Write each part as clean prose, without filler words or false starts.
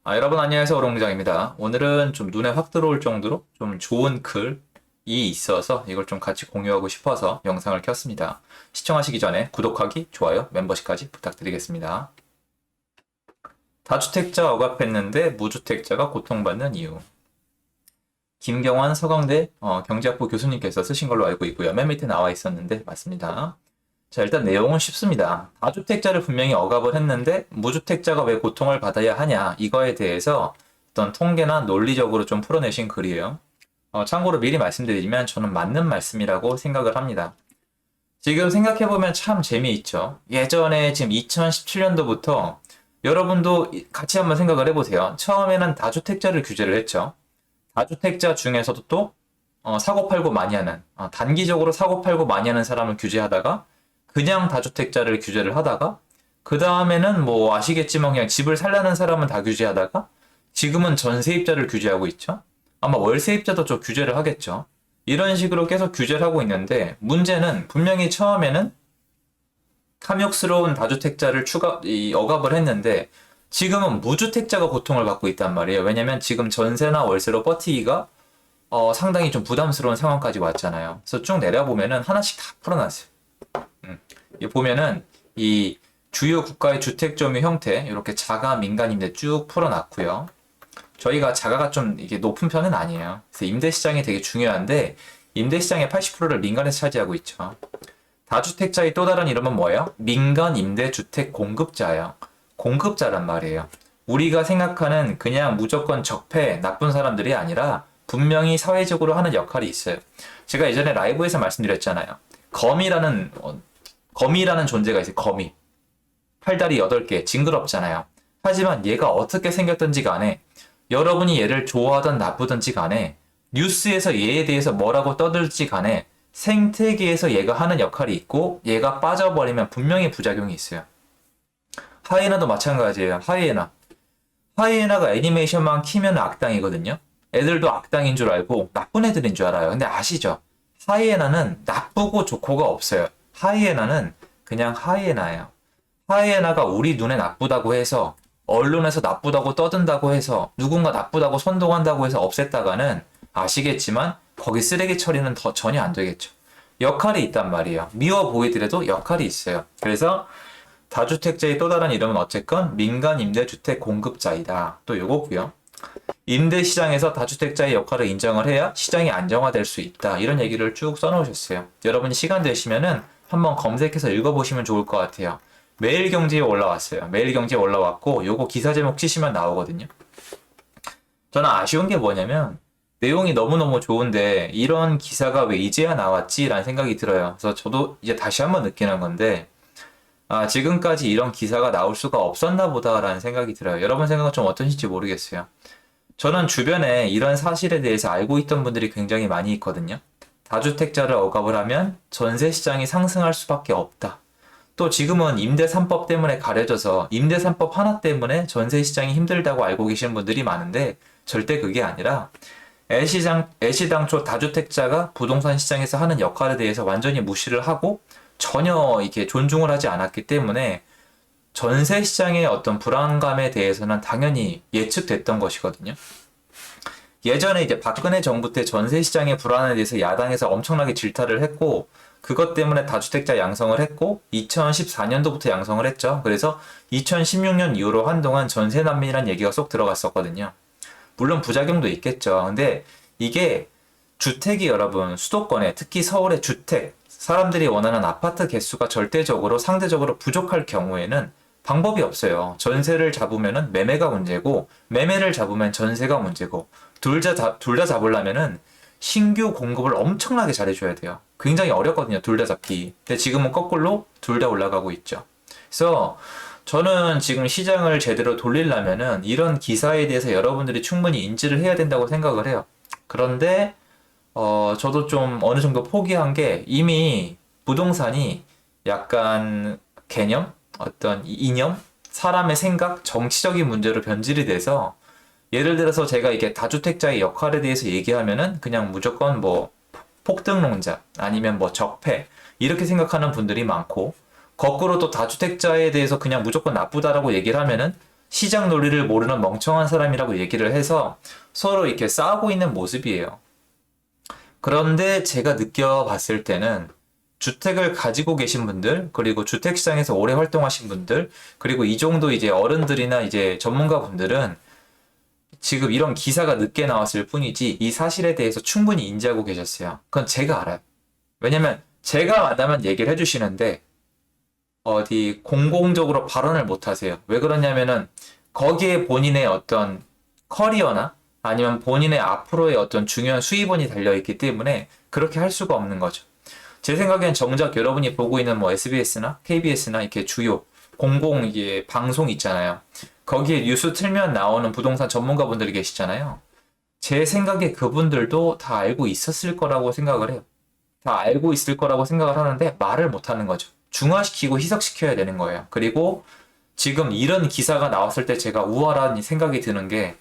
여러분 안녕하세요. 오롱장입니다. 오늘은 좀 눈에 확 들어올 정도로 좀 좋은 글이 있어서 이걸 좀 같이 공유하고 싶어서 영상을 켰습니다. 시청하시기 전에 구독하기, 좋아요, 멤버십까지 부탁드리겠습니다. 다주택자 억압했는데 무주택자가 고통받는 이유. 김경환 서강대 경제학부 교수님께서 쓰신 걸로 알고 있고요. 맨 밑에 나와 있었는데 맞습니다. 자, 일단 내용은 쉽습니다. 다주택자를 분명히 억압을 했는데 무주택자가 왜 고통을 받아야 하냐 이거에 대해서 어떤 통계나 논리적으로 좀 풀어내신 글이에요. 참고로 미리 말씀드리면 저는 맞는 말씀이라고 생각을 합니다. 지금 생각해보면 참 재미있죠. 예전에 지금 2017년도부터 여러분도 같이 한번 생각을 해보세요. 처음에는 다주택자를 규제를 했죠. 다주택자 중에서도 또 사고팔고 많이 하는 단기적으로 사고팔고 많이 하는 사람을 규제하다가 그냥 다주택자를 규제를 하다가 그 다음에는 뭐 아시겠지만 그냥 집을 살려는 사람은 다 규제하다가 지금은 전세입자를 규제하고 있죠. 아마 월세입자도 좀 규제를 하겠죠. 이런 식으로 계속 규제를 하고 있는데 문제는 분명히 처음에는 탐욕스러운 다주택자를 억압을 했는데 지금은 무주택자가 고통을 받고 있단 말이에요. 왜냐면 지금 전세나 월세로 버티기가 상당히 좀 부담스러운 상황까지 왔잖아요. 그래서 쭉 내려보면은 하나씩 다 풀어놨어요. 보면은 이 주요 국가의 주택 점유 형태 이렇게 자가 민간임대 쭉 풀어놨고요. 저희가 자가가 좀 이게 높은 편은 아니에요. 그래서 임대 시장이 되게 중요한데 임대 시장의 80%를 민간에서 차지하고 있죠. 다주택자의 또 다른 이름은 뭐예요? 민간 임대 주택 공급자예요. 공급자란 말이에요. 우리가 생각하는 그냥 무조건 적폐 나쁜 사람들이 아니라 분명히 사회적으로 하는 역할이 있어요. 제가 예전에 라이브에서 말씀드렸잖아요. 거미라는 존재가 있어요. 거미. 팔다리 8개, 징그럽잖아요. 하지만 얘가 어떻게 생겼든지 간에 여러분이 얘를 좋아하든 나쁘든지 간에 뉴스에서 얘에 대해서 뭐라고 떠들지 간에 생태계에서 얘가 하는 역할이 있고 얘가 빠져버리면 분명히 부작용이 있어요. 하이에나도 마찬가지예요. 하이에나. 하이에나가 애니메이션만 키면 악당이거든요. 애들도 악당인 줄 알고 나쁜 애들인 줄 알아요. 근데 아시죠? 하이에나는 나쁘고 좋고가 없어요. 하이에나는 그냥 하이에나예요. 하이에나가 우리 눈에 나쁘다고 해서 언론에서 나쁘다고 떠든다고 해서 누군가 나쁘다고 선동한다고 해서 없앴다가는 아시겠지만 거기 쓰레기 처리는 더 전혀 안 되겠죠. 역할이 있단 말이에요. 미워 보이더라도 역할이 있어요. 그래서 다주택자의 또 다른 이름은 어쨌건 민간 임대주택 공급자이다. 또 요거고요. 임대 시장에서 다주택자의 역할을 인정을 해야 시장이 안정화될 수 있다. 이런 얘기를 쭉 써놓으셨어요. 여러분이 시간 되시면은 한번 검색해서 읽어보시면 좋을 것 같아요. 매일경제에 올라왔어요. 매일경제에 올라왔고 요거 기사 제목 치시면 나오거든요. 저는 아쉬운 게 뭐냐면 내용이 너무너무 좋은데 이런 기사가 왜 이제야 나왔지? 라는 생각이 들어요. 그래서 저도 이제 다시 한번 느끼는 건데 지금까지 이런 기사가 나올 수가 없었나 보다라는 생각이 들어요. 여러분 생각은 좀 어떠신지 모르겠어요. 저는 주변에 이런 사실에 대해서 알고 있던 분들이 굉장히 많이 있거든요. 다주택자를 억압을 하면 전세 시장이 상승할 수밖에 없다. 또 지금은 임대 3법 때문에 가려져서 임대 3법 하나 때문에 전세 시장이 힘들다고 알고 계시는 분들이 많은데 절대 그게 아니라 애시당초 다주택자가 부동산 시장에서 하는 역할에 대해서 완전히 무시를 하고 전혀 이렇게 존중을 하지 않았기 때문에 전세 시장의 어떤 불안감에 대해서는 당연히 예측됐던 것이거든요. 예전에 이제 박근혜 정부 때 전세 시장의 불안에 대해서 야당에서 엄청나게 질타를 했고 그것 때문에 다주택자 양성을 했고 2014년도부터 양성을 했죠. 그래서 2016년 이후로 한동안 전세 난민이라는 얘기가 쏙 들어갔었거든요. 물론 부작용도 있겠죠. 근데 이게 주택이 여러분 수도권에 특히 서울의 주택 사람들이 원하는 아파트 개수가 절대적으로 상대적으로 부족할 경우에는 방법이 없어요. 전세를 잡으면은 매매가 문제고 매매를 잡으면 전세가 문제고 둘 다 잡으려면은 신규 공급을 엄청나게 잘해줘야 돼요. 굉장히 어렵거든요. 둘 다 잡기. 근데 지금은 거꾸로 둘 다 올라가고 있죠. 그래서 저는 지금 시장을 제대로 돌리려면은 이런 기사에 대해서 여러분들이 충분히 인지를 해야 된다고 생각을 해요. 그런데 저도 좀 어느 정도 포기한 게 이미 부동산이 약간 개념? 어떤 이념? 사람의 생각? 정치적인 문제로 변질이 돼서 예를 들어서 제가 이게 다주택자의 역할에 대해서 얘기하면은 그냥 무조건 뭐 폭등론자 아니면 뭐 적폐 이렇게 생각하는 분들이 많고 거꾸로 또 다주택자에 대해서 그냥 무조건 나쁘다라고 얘기를 하면은 시장 논리를 모르는 멍청한 사람이라고 얘기를 해서 서로 이렇게 싸우고 있는 모습이에요. 그런데 제가 느껴봤을 때는 주택을 가지고 계신 분들, 그리고 주택시장에서 오래 활동하신 분들, 그리고 이 정도 이제 어른들이나 이제 전문가 분들은 지금 이런 기사가 늦게 나왔을 뿐이지 이 사실에 대해서 충분히 인지하고 계셨어요. 그건 제가 알아요. 왜냐면 제가 만나면 얘기를 해주시는데 어디 공공적으로 발언을 못 하세요. 왜 그러냐면은 거기에 본인의 어떤 커리어나 아니면 본인의 앞으로의 어떤 중요한 수입원이 달려있기 때문에 그렇게 할 수가 없는 거죠. 제 생각엔 정작 여러분이 보고 있는 뭐 SBS나 KBS나 이렇게 주요 공공 이게 방송 있잖아요. 거기에 뉴스 틀면 나오는 부동산 전문가분들이 계시잖아요. 제 생각에 그분들도 다 알고 있었을 거라고 생각을 해요. 다 알고 있을 거라고 생각을 하는데 말을 못 하는 거죠. 중화시키고 희석시켜야 되는 거예요. 그리고 지금 이런 기사가 나왔을 때 제가 우월한 생각이 드는 게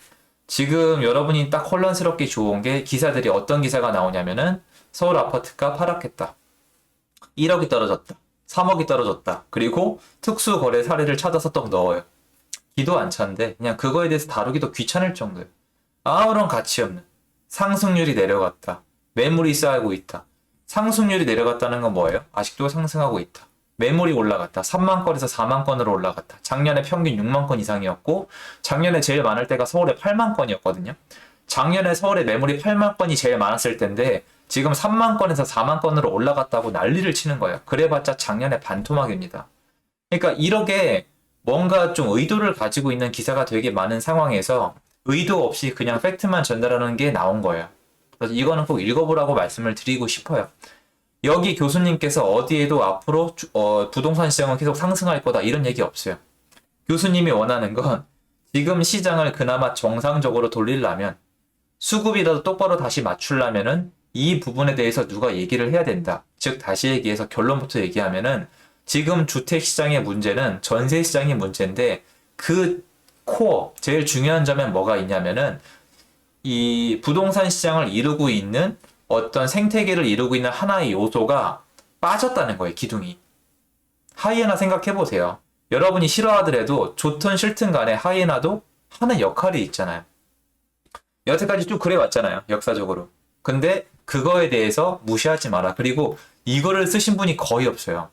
지금 여러분이 딱 혼란스럽게 좋은 게 기사들이 어떤 기사가 나오냐면은 서울 아파트가 하락했다. 1억이 떨어졌다. 3억이 떨어졌다. 그리고 특수 거래 사례를 찾아서 떡 넣어요. 기도 안 차는데 그냥 그거에 대해서 다루기도 귀찮을 정도예요. 아무런 가치 없는. 상승률이 내려갔다. 매물이 쌓이고 있다. 상승률이 내려갔다는 건 뭐예요? 아직도 상승하고 있다. 매물이 올라갔다. 3만 건에서 4만 건으로 올라갔다. 작년에 평균 6만 건 이상이었고 작년에 제일 많을 때가 서울에 8만 건이었거든요. 작년에 서울에 매물이 8만 건이 제일 많았을 텐데 지금 3만 건에서 4만 건으로 올라갔다고 난리를 치는 거예요. 그래봤자 작년에 반토막입니다. 그러니까 이렇게 뭔가 좀 의도를 가지고 있는 기사가 되게 많은 상황에서 의도 없이 그냥 팩트만 전달하는 게 나온 거예요. 그래서 이거는 꼭 읽어보라고 말씀을 드리고 싶어요. 여기 교수님께서 어디에도 앞으로 부동산 시장은 계속 상승할 거다 이런 얘기 없어요. 교수님이 원하는 건 지금 시장을 그나마 정상적으로 돌리려면 수급이라도 똑바로 다시 맞추려면은 이 부분에 대해서 누가 얘기를 해야 된다. 즉 다시 얘기해서 결론부터 얘기하면은 지금 주택시장의 문제는 전세시장의 문제인데 그 코어 제일 중요한 점엔 뭐가 있냐면은 이 부동산 시장을 이루고 있는 어떤 생태계를 이루고 있는 하나의 요소가 빠졌다는 거예요. 기둥이. 하이에나 생각해 보세요. 여러분이 싫어하더라도 좋든 싫든 간에 하이에나도 하는 역할이 있잖아요. 여태까지 쭉 그래 왔잖아요. 역사적으로. 근데 그거에 대해서 무시하지 마라. 그리고 이거를 쓰신 분이 거의 없어요.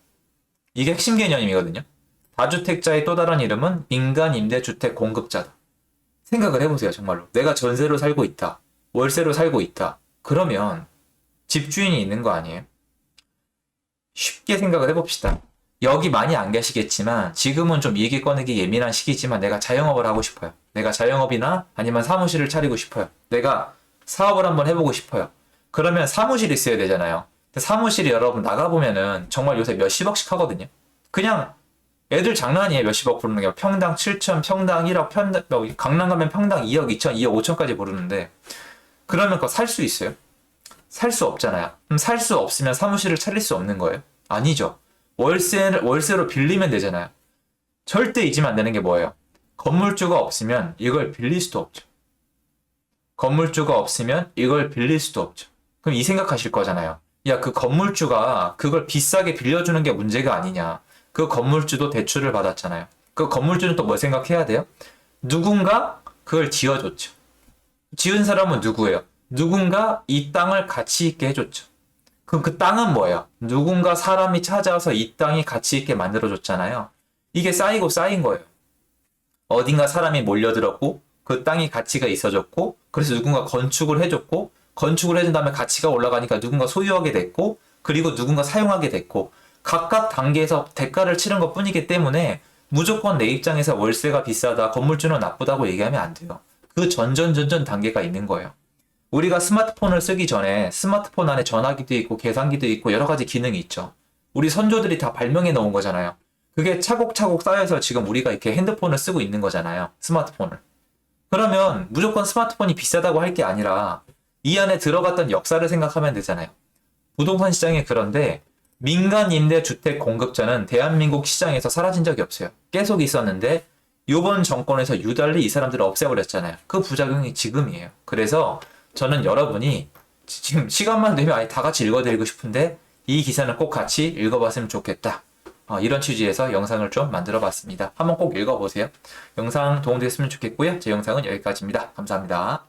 이게 핵심 개념이거든요. 다주택자의 또 다른 이름은 민간 임대주택 공급자다. 생각을 해보세요. 정말로. 내가 전세로 살고 있다. 월세로 살고 있다. 그러면 집주인이 있는 거 아니에요? 쉽게 생각을 해봅시다. 여기 많이 안 계시겠지만 지금은 좀 얘기 꺼내기 예민한 시기지만 내가 자영업을 하고 싶어요. 내가 자영업이나 아니면 사무실을 차리고 싶어요. 내가 사업을 한번 해보고 싶어요. 그러면 사무실이 있어야 되잖아요. 근데 사무실이 여러분 나가보면은 정말 요새 몇십억씩 하거든요. 그냥 애들 장난 아니에요. 몇십억 부르는 게. 평당 7천, 평당 1억, 강남 가면 평당 2억 2천, 2억 5천까지 부르는데 그러면 그거 살 수 있어요? 살 수 없잖아요. 그럼 살 수 없으면 사무실을 차릴 수 없는 거예요? 아니죠. 월세로 빌리면 되잖아요. 절대 잊으면 안 되는 게 뭐예요? 건물주가 없으면 이걸 빌릴 수도 없죠. 건물주가 없으면 이걸 빌릴 수도 없죠. 그럼 이 생각하실 거잖아요. 야, 그 건물주가 그걸 비싸게 빌려주는 게 문제가 아니냐. 그 건물주도 대출을 받았잖아요. 그 건물주는 또 뭐 생각해야 돼요? 누군가 그걸 지어줬죠. 지은 사람은 누구예요? 누군가 이 땅을 가치 있게 해줬죠. 그럼 그 땅은 뭐예요? 누군가 사람이 찾아와서 이 땅이 가치 있게 만들어줬잖아요. 이게 쌓이고 쌓인 거예요. 어딘가 사람이 몰려들었고 그 땅이 가치가 있어졌고 그래서 누군가 건축을 해줬고 건축을 해준 다음에 가치가 올라가니까 누군가 소유하게 됐고 그리고 누군가 사용하게 됐고 각각 단계에서 대가를 치른 것 뿐이기 때문에 무조건 내 입장에서 월세가 비싸다, 건물주는 나쁘다고 얘기하면 안 돼요. 그 전전 단계가 있는 거예요. 우리가 스마트폰을 쓰기 전에 스마트폰 안에 전화기도 있고 계산기도 있고 여러 가지 기능이 있죠. 우리 선조들이 다 발명해 놓은 거잖아요. 그게 차곡차곡 쌓여서 지금 우리가 이렇게 핸드폰을 쓰고 있는 거잖아요. 스마트폰을. 그러면 무조건 스마트폰이 비싸다고 할 게 아니라 이 안에 들어갔던 역사를 생각하면 되잖아요. 부동산 시장이 그런데 민간 임대 주택 공급자는 대한민국 시장에서 사라진 적이 없어요. 계속 있었는데 이번 정권에서 유달리 이 사람들을 없애버렸잖아요. 그 부작용이 지금이에요. 그래서 저는 여러분이 지금 시간만 되면 아예 다 같이 읽어드리고 싶은데 이 기사는 꼭 같이 읽어봤으면 좋겠다. 이런 취지에서 영상을 좀 만들어 봤습니다. 한번 꼭 읽어보세요. 영상 도움됐으면 좋겠고요. 제 영상은 여기까지입니다. 감사합니다.